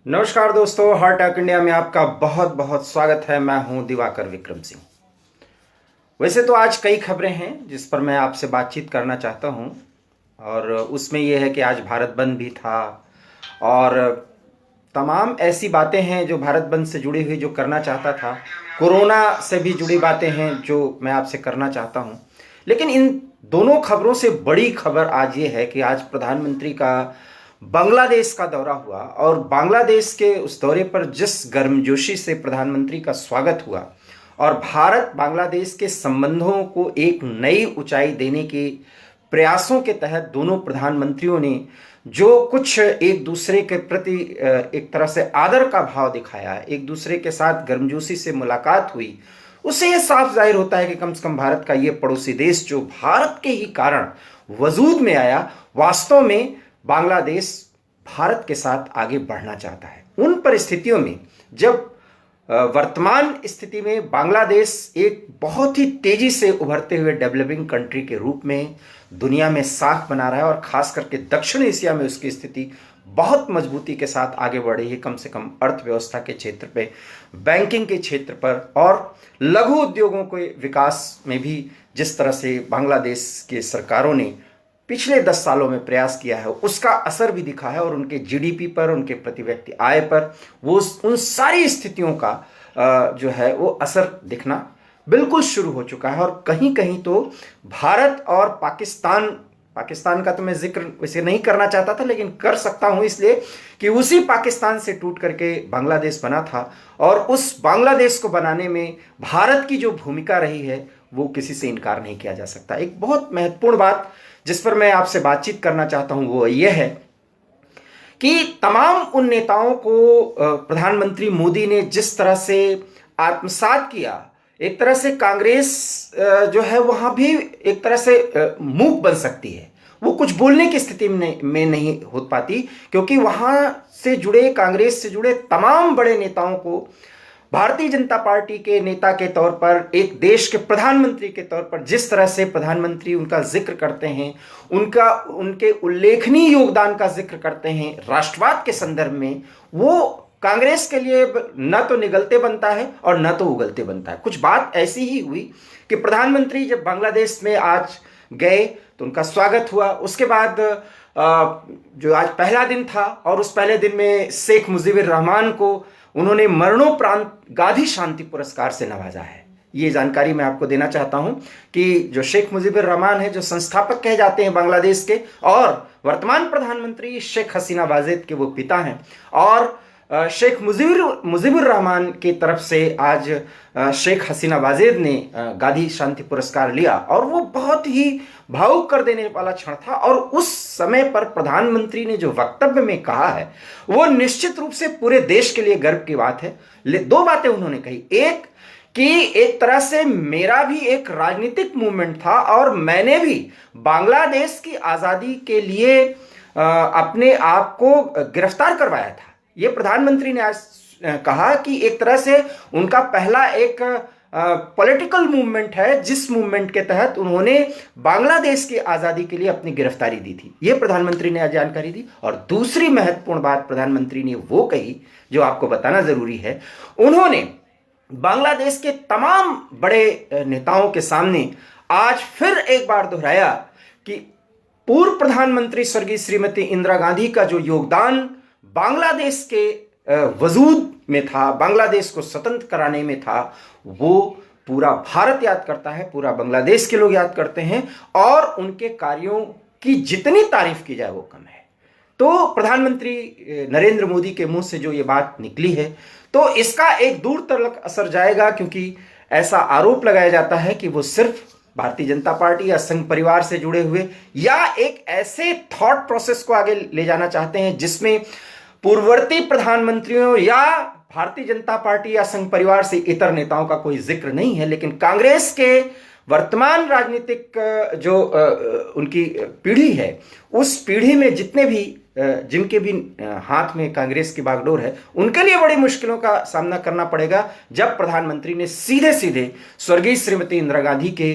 नमस्कार दोस्तों, heart attack India में आपका बहुत बहुत स्वागत है। मैं हूं दिवाकर विक्रम सिंह। वैसे तो आज कई खबरें हैं जिस पर मैं आपसे बातचीत करना चाहता हूं, और उसमें यह है कि आज भारत बंद भी था और तमाम ऐसी बातें हैं जो भारत बंद से जुड़ी हुई जो करना चाहता था। कोरोना से भी जुड़ी बातें हैं जो मैं आपसे करना चाहता हूं। लेकिन इन दोनों खबरों से बड़ी खबर आज ये है कि आज प्रधानमंत्री का बांग्लादेश का दौरा हुआ, और बांग्लादेश के उस दौरे पर जिस गर्मजोशी से प्रधानमंत्री का स्वागत हुआ और भारत बांग्लादेश के संबंधों को एक नई ऊंचाई देने के प्रयासों के तहत दोनों प्रधानमंत्रियों ने जो कुछ एक दूसरे के प्रति एक तरह से आदर का भाव दिखाया, एक दूसरे के साथ गर्मजोशी से मुलाकात हुई, उससे यह साफ जाहिर होता है कि कम से कम भारत का ये पड़ोसी देश जो भारत के ही कारण वजूद में आया, वास्तव में बांग्लादेश भारत के साथ आगे बढ़ना चाहता है। उन परिस्थितियों में जब वर्तमान स्थिति में बांग्लादेश एक बहुत ही तेजी से उभरते हुए डेवलपिंग कंट्री के रूप में दुनिया में साख बना रहा है, और खास करके दक्षिण एशिया में उसकी स्थिति बहुत मजबूती के साथ आगे बढ़ रही है, कम से कम अर्थव्यवस्था के क्षेत्र पे, बैंकिंग के क्षेत्र पर, और लघु उद्योगों के विकास में भी जिस तरह से बांग्लादेश की सरकारों ने पिछले 10 सालों में प्रयास किया है उसका असर भी दिखा है, और उनके जीडीपी पर, उनके प्रति व्यक्ति आय पर वो उन सारी स्थितियों का जो है वो असर दिखना बिल्कुल शुरू हो चुका है। और कहीं कहीं तो भारत और पाकिस्तान का तो मैं जिक्र वैसे नहीं करना चाहता था, लेकिन कर सकता हूं इसलिए कि उसी पाकिस्तान से टूट करके बांग्लादेश बना था, और उस बांग्लादेश को बनाने में भारत की जो भूमिका रही है वो किसी से इनकार नहीं किया जा सकता। एक बहुत महत्वपूर्ण बात जिस पर मैं आपसे बातचीत करना चाहता हूं वो यह है कि तमाम उन नेताओं को प्रधानमंत्री मोदी ने जिस तरह से आत्मसात किया, एक तरह से कांग्रेस जो है वहां भी एक तरह से मूक बन सकती है, वो कुछ बोलने की स्थिति में नहीं हो पाती, क्योंकि वहां से जुड़े, कांग्रेस से जुड़े तमाम बड़े नेताओं को भारतीय जनता पार्टी के नेता के तौर पर, एक देश के प्रधानमंत्री के तौर पर जिस तरह से प्रधानमंत्री उनका जिक्र करते हैं, उनके उल्लेखनीय योगदान का जिक्र करते हैं राष्ट्रवाद के संदर्भ में, वो कांग्रेस के लिए न तो निगलते बनता है और न तो उगलते बनता है। कुछ बात ऐसी ही हुई कि प्रधानमंत्री जब बांग्लादेश में आज गए तो उनका स्वागत हुआ। उसके बाद जो आज पहला दिन था, और उस पहले दिन में शेख मुजीबुर रहमान को उन्होंने मरणोपरांत गांधी शांति पुरस्कार से नवाजा है। ये जानकारी मैं आपको देना चाहता हूं कि जो शेख मुजीबुर रहमान है, जो संस्थापक कहे जाते हैं बांग्लादेश के, और वर्तमान प्रधानमंत्री शेख हसीना वाजेद के वो पिता हैं, और शेख मुजीबुर रहमान की तरफ से आज शेख हसीना वाजेद ने गांधी शांति पुरस्कार लिया, और वो बहुत ही भावुक कर देने वाला क्षण था। और उस समय पर प्रधानमंत्री ने जो वक्तव्य में कहा है वो निश्चित रूप से पूरे देश के लिए गर्व की बात है। दो बातें उन्होंने कही, एक कि एक तरह से मेरा भी एक राजनीतिक मूवमेंट था और मैंने भी बांग्लादेश की आजादी के लिए अपने आप को गिरफ्तार करवाया था। ये प्रधानमंत्री ने आज कहा कि एक तरह से उनका पहला एक पॉलिटिकल मूवमेंट है जिस मूवमेंट के तहत उन्होंने बांग्लादेश की आजादी के लिए अपनी गिरफ्तारी दी थी। ये प्रधानमंत्री ने आज जानकारी दी। और दूसरी महत्वपूर्ण बात प्रधानमंत्री ने वो कही जो आपको बताना जरूरी है, उन्होंने बांग्लादेश के तमाम बड़े नेताओं के सामने आज फिर एक बार दोहराया कि पूर्व प्रधानमंत्री स्वर्गीय श्रीमती इंदिरा गांधी का जो योगदान बांग्लादेश के वजूद में था, बांग्लादेश को स्वतंत्र कराने में था, वो पूरा भारत याद करता है, पूरा बांग्लादेश के लोग याद करते हैं, और उनके कार्यों की जितनी तारीफ की जाए वो कम है। तो प्रधानमंत्री नरेंद्र मोदी के मुंह से जो ये बात निकली है तो इसका एक दूर तक असर जाएगा, क्योंकि ऐसा आरोप लगाया जाता है कि वो सिर्फ भारतीय जनता पार्टी या संघ परिवार से जुड़े हुए या एक ऐसे थॉट प्रोसेस को आगे ले जाना चाहते हैं जिसमें पूर्ववर्ती प्रधानमंत्रियों या भारतीय जनता पार्टी या संघ परिवार से इतर नेताओं का कोई जिक्र नहीं है। लेकिन कांग्रेस के वर्तमान राजनीतिक जो उनकी पीढ़ी है, उस पीढ़ी में जितने भी जिनके भी हाथ में कांग्रेस की बागडोर है, उनके लिए बड़ी मुश्किलों का सामना करना पड़ेगा जब प्रधानमंत्री ने सीधे सीधे स्वर्गीय श्रीमती इंदिरा गांधी के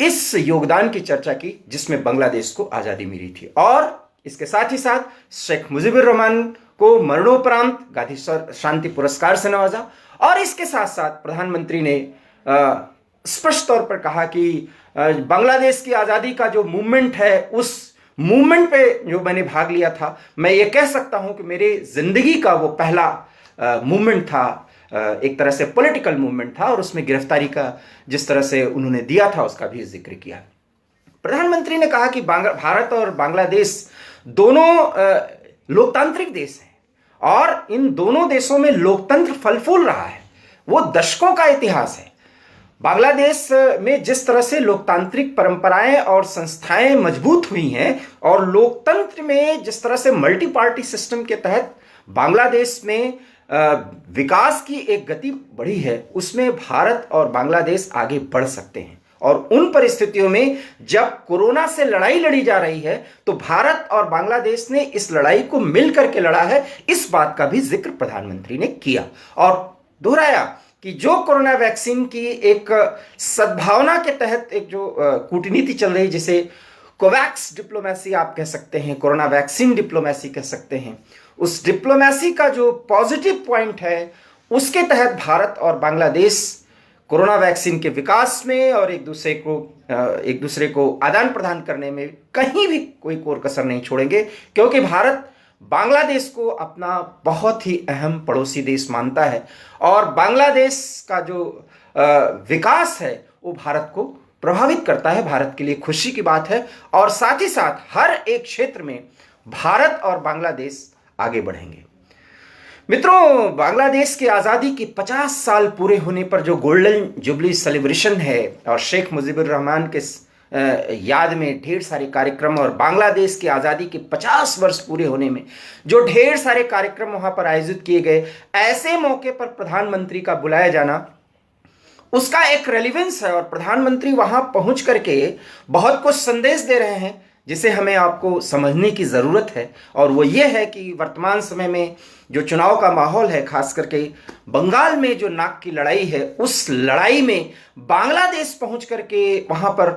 इस योगदान की चर्चा की जिसमें बांग्लादेश को आजादी मिली थी। और इसके साथ ही साथ शेख मुजीबुर रहमान को मरणोपरांत गांधी शांति पुरस्कार से नवाजा। और इसके साथ साथ प्रधानमंत्री ने स्पष्ट तौर पर कहा कि बांग्लादेश की आज़ादी का जो मूवमेंट है, उस मूवमेंट पे जो मैंने भाग लिया था, मैं ये कह सकता हूं कि मेरी जिंदगी का वो पहला मूवमेंट था, एक तरह से पॉलिटिकल मूवमेंट था। और उसमें गिरफ्तारी का जिस तरह से उन्होंने दिया था उसका भी जिक्र किया। प्रधानमंत्री ने कहा कि भारत और बांग्लादेश दोनों लोकतांत्रिक देश हैं और इन दोनों देशों में लोकतंत्र फल फूल रहा है। वो दशकों का इतिहास है। बांग्लादेश में जिस तरह से लोकतांत्रिक परंपराएं और संस्थाएं मजबूत हुई हैं और लोकतंत्र में जिस तरह से मल्टी पार्टी सिस्टम के तहत बांग्लादेश में विकास की एक गति बढ़ी है, उसमें भारत और बांग्लादेश आगे बढ़ सकते हैं। और उन परिस्थितियों में जब कोरोना से लड़ाई लड़ी जा रही है तो भारत और बांग्लादेश ने इस लड़ाई को मिलकर के लड़ा है। इस बात का भी जिक्र प्रधानमंत्री ने किया और दोहराया कि जो कोरोना वैक्सीन की एक सद्भावना के तहत एक जो कूटनीति चल रही, जिसे कोवैक्स डिप्लोमेसी आप कह सकते हैं, कोरोना वैक्सीन डिप्लोमेसी कह सकते हैं, उस डिप्लोमेसी का जो पॉजिटिव पॉइंट है उसके तहत भारत और बांग्लादेश कोरोना वैक्सीन के विकास में और एक दूसरे को आदान प्रदान करने में कहीं भी कोई कोर कसर नहीं छोड़ेंगे, क्योंकि भारत बांग्लादेश को अपना बहुत ही अहम पड़ोसी देश मानता है और बांग्लादेश का जो विकास है वो भारत को प्रभावित करता है, भारत के लिए खुशी की बात है। और साथ ही साथ हर एक क्षेत्र में भारत और बांग्लादेश आगे बढ़ेंगे। मित्रों, बांग्लादेश की आज़ादी के 50 साल पूरे होने पर जो गोल्डन जुबली सेलिब्रेशन है और शेख मुजीबुर रहमान के याद में ढेर सारे कार्यक्रम और बांग्लादेश की आज़ादी के 50 वर्ष पूरे होने में जो ढेर सारे कार्यक्रम वहां पर आयोजित किए गए, ऐसे मौके पर प्रधानमंत्री का बुलाया जाना, उसका एक रेलिवेंस है। और प्रधानमंत्री वहां पहुंच करके बहुत कुछ संदेश दे रहे हैं जिसे हमें आपको समझने की ज़रूरत है। और वो ये है कि वर्तमान समय में जो चुनाव का माहौल है, खास करके बंगाल में जो नाक की लड़ाई है, उस लड़ाई में बांग्लादेश पहुंच करके वहां पर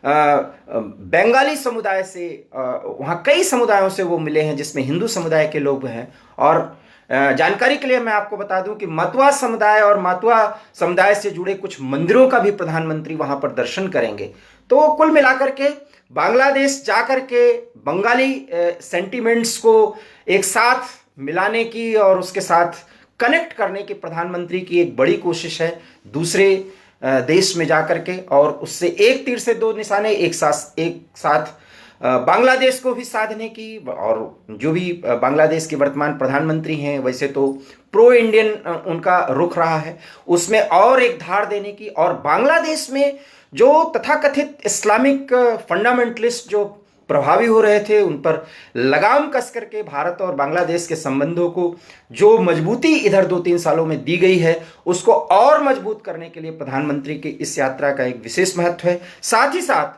बंगाली समुदाय से, वहाँ कई समुदायों से वो मिले हैं जिसमें हिंदू समुदाय के लोग हैं। और जानकारी के लिए मैं आपको बता दूं कि मतवा समुदाय और मतवा समुदाय से जुड़े कुछ मंदिरों का भी प्रधानमंत्री वहां पर दर्शन करेंगे। तो कुल मिलाकर के बांग्लादेश जाकर के बंगाली सेंटिमेंट्स को एक साथ मिलाने की और उसके साथ कनेक्ट करने की प्रधानमंत्री की एक बड़ी कोशिश है दूसरे देश में जाकर के, और उससे एक तीर से दो निशाने एक साथ बांग्लादेश को भी साधने की। और जो भी बांग्लादेश के वर्तमान प्रधानमंत्री हैं, वैसे तो प्रो इंडियन उनका रुख रहा है, उसमें और एक धार देने की। और बांग्लादेश में जो तथाकथित इस्लामिक फंडामेंटलिस्ट जो प्रभावी हो रहे थे, उन पर लगाम कस करके भारत और बांग्लादेश के संबंधों को जो मजबूती इधर 2-3 सालों में दी गई है, उसको और मजबूत करने के लिए प्रधानमंत्री की इस यात्रा का एक विशेष महत्व है। साथ ही साथ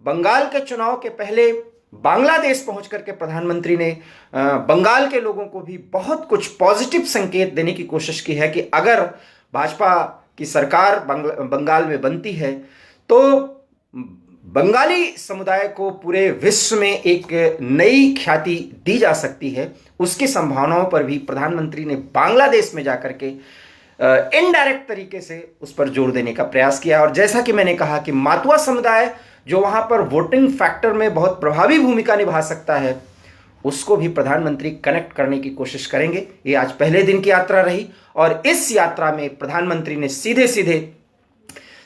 बंगाल के चुनाव के पहले बांग्लादेश पहुंच करके प्रधानमंत्री ने बंगाल के लोगों को भी बहुत कुछ पॉजिटिव संकेत देने की कोशिश की है कि अगर भाजपा की सरकार बंगाल में बनती है तो बंगाली समुदाय को पूरे विश्व में एक नई ख्याति दी जा सकती है। उसकी संभावनाओं पर भी प्रधानमंत्री ने बांग्लादेश में जाकर के इनडायरेक्ट तरीके से उस पर जोर देने का प्रयास किया। और जैसा कि मैंने कहा कि मातवा समुदाय जो वहां पर वोटिंग फैक्टर में बहुत प्रभावी भूमिका निभा सकता है, उसको भी प्रधानमंत्री कनेक्ट करने की कोशिश करेंगे। ये आज पहले दिन की यात्रा रही और इस यात्रा में प्रधानमंत्री ने सीधे सीधे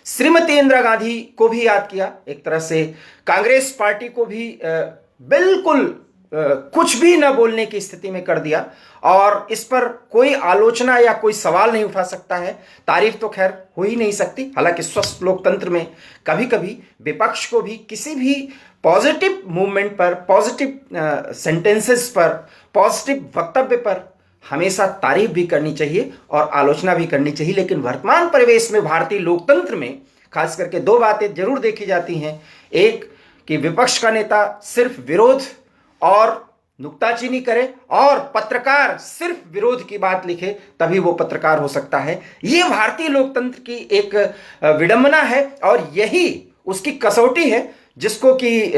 श्रीमती इंदिरा गांधी को भी याद किया, एक तरह से कांग्रेस पार्टी को भी बिल्कुल कुछ भी न बोलने की स्थिति में कर दिया। और इस पर कोई आलोचना या कोई सवाल नहीं उठा सकता है, तारीफ तो खैर हो ही नहीं सकती। हालांकि स्वस्थ लोकतंत्र में कभी कभी विपक्ष को भी किसी भी पॉजिटिव मूवमेंट पर, पॉजिटिव सेंटेंसेस पर, पॉजिटिव वक्तव्य पर हमेशा तारीफ भी करनी चाहिए और आलोचना भी करनी चाहिए। लेकिन वर्तमान परिवेश में भारतीय लोकतंत्र में खास करके दो बातें जरूर देखी जाती हैं। एक कि विपक्ष का नेता सिर्फ विरोध और नुक्ताचीनी करे और पत्रकार सिर्फ विरोध की बात लिखे, तभी वो पत्रकार हो सकता है। ये भारतीय लोकतंत्र की एक विडंबना है और यही उसकी कसौटी है जिसको कि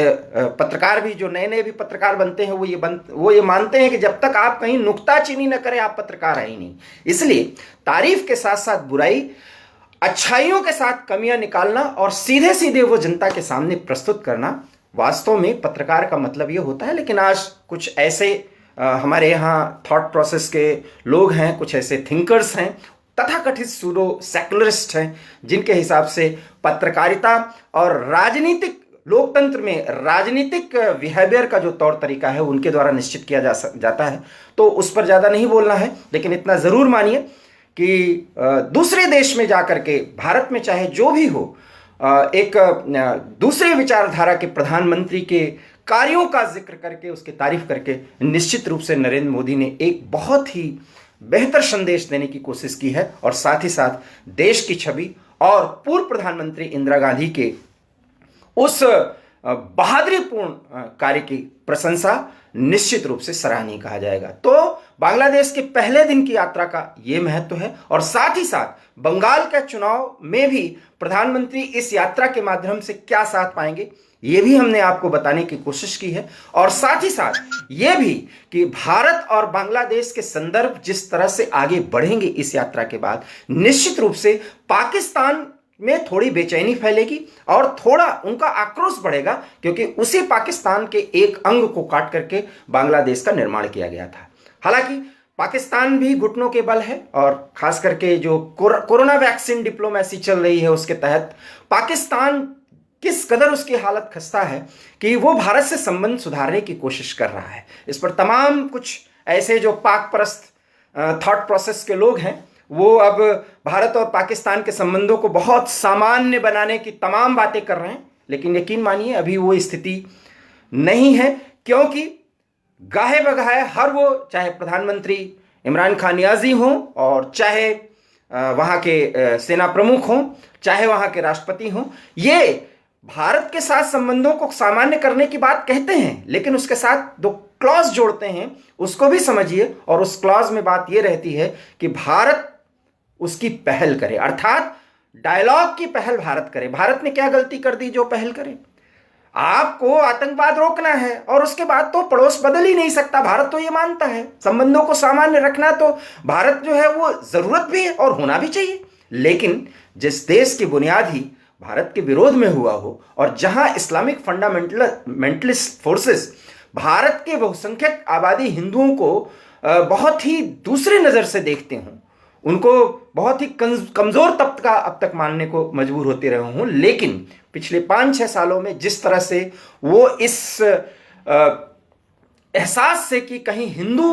पत्रकार भी, जो नए नए भी पत्रकार बनते हैं, वो ये मानते हैं कि जब तक आप कहीं नुक्ताचीनी न करें आप पत्रकार है ही नहीं। इसलिए तारीफ के साथ साथ बुराई, अच्छाइयों के साथ कमियां निकालना और सीधे सीधे वो जनता के सामने प्रस्तुत करना वास्तव में पत्रकार का मतलब ये होता है। लेकिन आज कुछ ऐसे हमारे यहाँ थॉट प्रोसेस के लोग हैं, कुछ ऐसे थिंकर्स हैं, तथाकथित सूडो सेकुलरिस्ट हैं, जिनके हिसाब से पत्रकारिता और राजनीतिक लोकतंत्र में राजनीतिक बिहेवियर का जो तौर तरीका है उनके द्वारा निश्चित किया जाता है। तो उस पर ज़्यादा नहीं बोलना है, लेकिन इतना ज़रूर मानिए कि दूसरे देश में जाकर के, भारत में चाहे जो भी हो, एक दूसरे विचारधारा के प्रधानमंत्री के कार्यों का जिक्र करके, उसकी तारीफ करके निश्चित रूप से नरेंद्र मोदी ने एक बहुत ही बेहतर संदेश देने की कोशिश की है। और साथ ही साथ देश की छवि और पूर्व प्रधानमंत्री इंदिरा गांधी के उस बहादुरीपूर्ण कार्य की प्रशंसा निश्चित रूप से सराहनीय कहा जाएगा। तो बांग्लादेश के पहले दिन की यात्रा का यह महत्व है। और साथ ही साथ बंगाल के चुनाव में भी प्रधानमंत्री इस यात्रा के माध्यम से क्या साथ पाएंगे, ये भी हमने आपको बताने की कोशिश की है। और साथ ही साथ ये भी कि भारत और बांग्लादेश के संदर्भ जिस तरह से आगे बढ़ेंगे इस यात्रा के बाद, निश्चित रूप से पाकिस्तान में थोड़ी बेचैनी फैलेगी और थोड़ा उनका आक्रोश बढ़ेगा, क्योंकि उसी पाकिस्तान के एक अंग को काट करके बांग्लादेश का निर्माण किया गया था। हालांकि पाकिस्तान भी घुटनों के बल है, और खास करके जो कोरोना वैक्सीन डिप्लोमेसी चल रही है उसके तहत पाकिस्तान किस कदर उसकी हालत खस्ता है कि वो भारत से संबंध सुधारने की कोशिश कर रहा है। इस पर तमाम कुछ ऐसे जो पाक परस्त थॉट प्रोसेस के लोग हैं, वो अब भारत और पाकिस्तान के संबंधों को बहुत सामान्य बनाने की तमाम बातें कर रहे हैं। लेकिन यकीन मानिए अभी वो स्थिति नहीं है, क्योंकि गाहे बगाहे हर वो, चाहे प्रधानमंत्री इमरान खान नियाजी हों, और चाहे वहाँ के सेना प्रमुख हों, चाहे वहाँ के राष्ट्रपति हों, ये भारत के साथ संबंधों को सामान्य करने की बात कहते हैं, लेकिन उसके साथ दो क्लॉज जोड़ते हैं, उसको भी समझिए। और उस क्लॉज में बात यह रहती है कि भारत उसकी पहल करे, अर्थात डायलॉग की पहल भारत करे। भारत ने क्या गलती कर दी जो पहल करे? आपको आतंकवाद रोकना है और उसके बाद तो पड़ोस बदल ही नहीं सकता, भारत तो ये मानता है। संबंधों को सामान्य रखना तो भारत जो है वो जरूरत भी है और होना भी चाहिए। लेकिन जिस देश की बुनियाद ही भारत के विरोध में हुआ हो, और जहां इस्लामिक फंडामेंटलिस्ट फोर्सेस भारत के बहुसंख्यक आबादी हिंदुओं को बहुत ही दूसरे नजर से देखते हों, उनको बहुत ही कमजोर तबका अब तक मानने को मजबूर होते रहे हों, लेकिन पिछले 5-6 सालों में जिस तरह से वो इस एहसास से कि कहीं हिंदू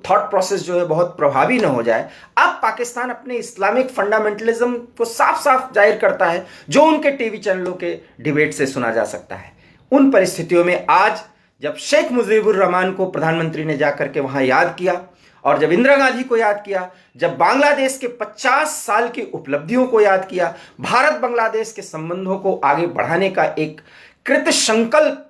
थॉट प्रोसेस जो है बहुत प्रभावी न हो जाए, अब पाकिस्तान अपने इस्लामिक फंडामेंटलिज्म को साफ साफ जाहिर करता है, जो उनके टीवी चैनलों के डिबेट से सुना जा सकता है। उन परिस्थितियों में आज जब शेख मुजीबुर रहमान को प्रधानमंत्री ने जाकर के वहां याद किया, और जब इंदिरा गांधी को याद किया, जब बांग्लादेश के 50 साल की उपलब्धियों को याद किया, भारत बांग्लादेश के संबंधों को आगे बढ़ाने का एक कृत संकल्प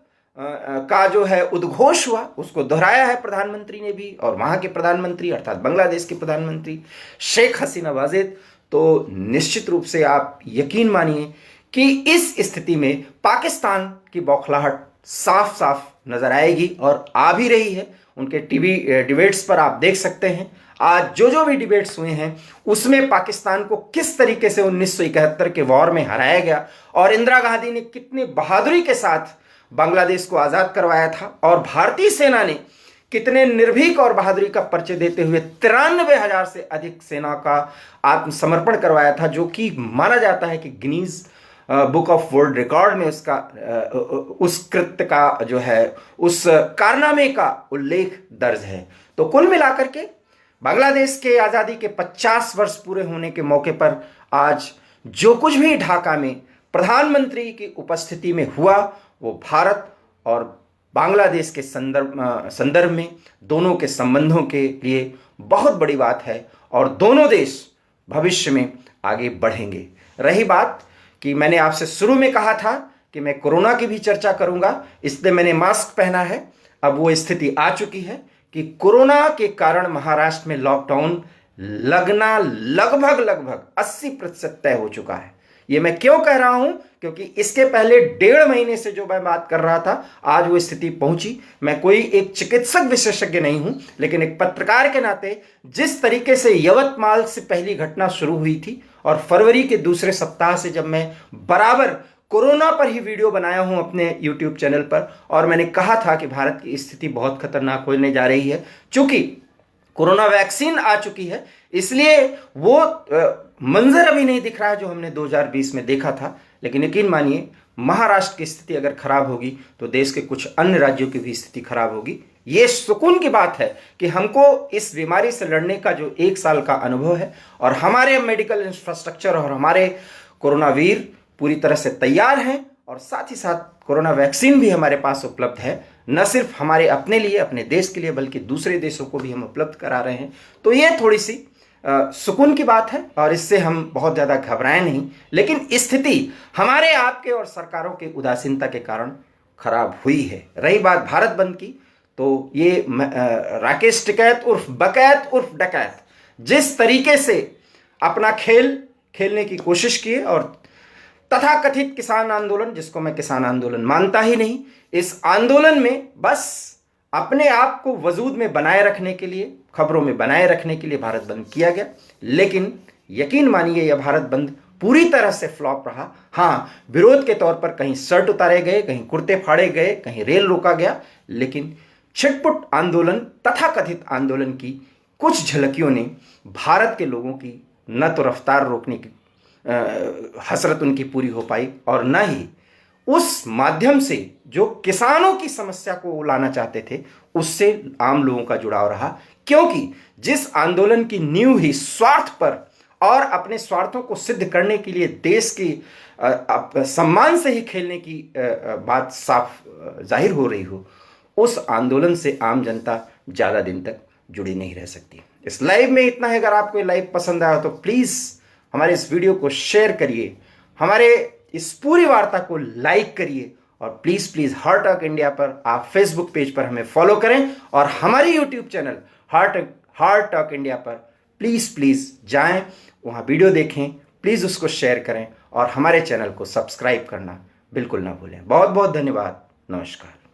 का जो है उद्घोष हुआ, उसको दोहराया है प्रधानमंत्री ने भी, और वहां के प्रधानमंत्री अर्थात बांग्लादेश के प्रधानमंत्री शेख हसीना वाजेद। तो निश्चित रूप से आप यकीन मानिए कि इस स्थिति में पाकिस्तान की बौखलाहट साफ साफ नजर आएगी, और आ भी रही है। उनके टीवी डिबेट्स पर आप देख सकते हैं, आज जो भी डिबेट्स हुए हैं उसमें पाकिस्तान को किस तरीके से 1971 के वॉर में हराया गया, और इंदिरा गांधी ने कितनी बहादुरी के साथ बांग्लादेश को आजाद करवाया था, और भारतीय सेना ने कितने निर्भीक और बहादुरी का परिचय देते हुए 93,000 से अधिक सेना का आत्मसमर्पण करवाया था, जो कि माना जाता है कि Guinness book of world record में उसका उस कृत्य का जो है, उस कारनामे का उल्लेख दर्ज है। तो कुल मिलाकर के बांग्लादेश के आज़ादी के 50 वर्ष पूरे होने के मौके पर आज जो कुछ भी ढाका में प्रधानमंत्री की उपस्थिति में हुआ, वो भारत और बांग्लादेश के संदर्भ में दोनों के संबंधों के लिए बहुत बड़ी बात है, और दोनों देश भविष्य में आगे बढ़ेंगे। रही बात कि मैंने आपसे शुरू में कहा था कि मैं कोरोना की भी चर्चा करूंगा, इसलिए मैंने मास्क पहना है। अब वो स्थिति आ चुकी है कि कोरोना के कारण महाराष्ट्र में लॉकडाउन लगना लगभग 80% तय हो चुका है। ये मैं क्यों कह रहा हूं? क्योंकि इसके पहले 1.5 महीने से जो मैं बात कर रहा था, आज वो स्थिति पहुंची। मैं कोई एक चिकित्सक विशेषज्ञ नहीं हूं, लेकिन एक पत्रकार के नाते जिस तरीके से यवतमाल से पहली घटना शुरू हुई थी और फरवरी के दूसरे सप्ताह से जब मैं बराबर कोरोना पर ही वीडियो बनाया हूं अपने YouTube चैनल पर, और मैंने कहा था कि भारत की स्थिति बहुत खतरनाक होने जा रही है, चूंकि कोरोना वैक्सीन आ चुकी है, इसलिए वो मंजर अभी नहीं दिख रहा है जो हमने 2020 में देखा था। लेकिन यकीन मानिए, महाराष्ट्र की स्थिति अगर खराब होगी तो देश के कुछ अन्य राज्यों की भी स्थिति खराब होगी। ये सुकून की बात है कि हमको इस बीमारी से लड़ने का जो 1 साल का अनुभव है और हमारे मेडिकल इंफ्रास्ट्रक्चर और हमारे कोरोना वीर पूरी तरह से तैयार हैं, और साथ ही साथ कोरोना वैक्सीन भी हमारे पास उपलब्ध है, न सिर्फ हमारे अपने लिए, अपने देश के लिए, बल्कि दूसरे देशों को भी हम उपलब्ध करा रहे हैं। तो ये थोड़ी सी सुकून की बात है और इससे हम बहुत ज़्यादा घबराएं नहीं। लेकिन स्थिति हमारे आपके और सरकारों के उदासीनता के कारण खराब हुई है। रही बात भारत बंद की, तो ये राकेश टिकैत उर्फ बकैत उर्फ डकैत जिस तरीके से अपना खेल खेलने की कोशिश किए, और तथाकथित किसान आंदोलन, जिसको मैं किसान आंदोलन मानता ही नहीं, इस आंदोलन में बस अपने आप को वजूद में बनाए रखने के लिए, खबरों में बनाए रखने के लिए भारत बंद किया गया। लेकिन यकीन मानिए, यह भारत बंद पूरी तरह से फ्लॉप रहा। हाँ, विरोध के तौर पर कहीं शर्ट उतारे गए, कहीं कुर्ते फाड़े गए, कहीं रेल रोका गया, लेकिन छिटपुट आंदोलन, तथाकथित आंदोलन की कुछ झलकियों ने भारत के लोगों की न तो रफ्तार रोकने की हसरत उनकी पूरी हो पाई, और न ही उस माध्यम से जो किसानों की समस्या को लाना चाहते थे उससे आम लोगों का जुड़ाव रहा। क्योंकि जिस आंदोलन की नींव ही स्वार्थ पर और अपने स्वार्थों को सिद्ध करने के लिए देश की सम्मान से ही खेलने की बात साफ जाहिर हो रही हो, उस आंदोलन से आम जनता ज़्यादा दिन तक जुड़ी नहीं रह सकती। इस लाइव में इतना है। अगर आपको ये लाइव पसंद आया तो प्लीज़ हमारे इस वीडियो को शेयर करिए, हमारे इस पूरी वार्ता को लाइक करिए, और please please heart talk India पर आप फेसबुक पेज पर हमें फॉलो करें, और हमारी YouTube channel heart talk India पर प्लीज़ प्लीज़ जाएं, वहाँ वीडियो देखें, प्लीज़ उसको शेयर करें और हमारे चैनल को सब्सक्राइब करना बिल्कुल ना भूलें। बहुत बहुत धन्यवाद। नमस्कार।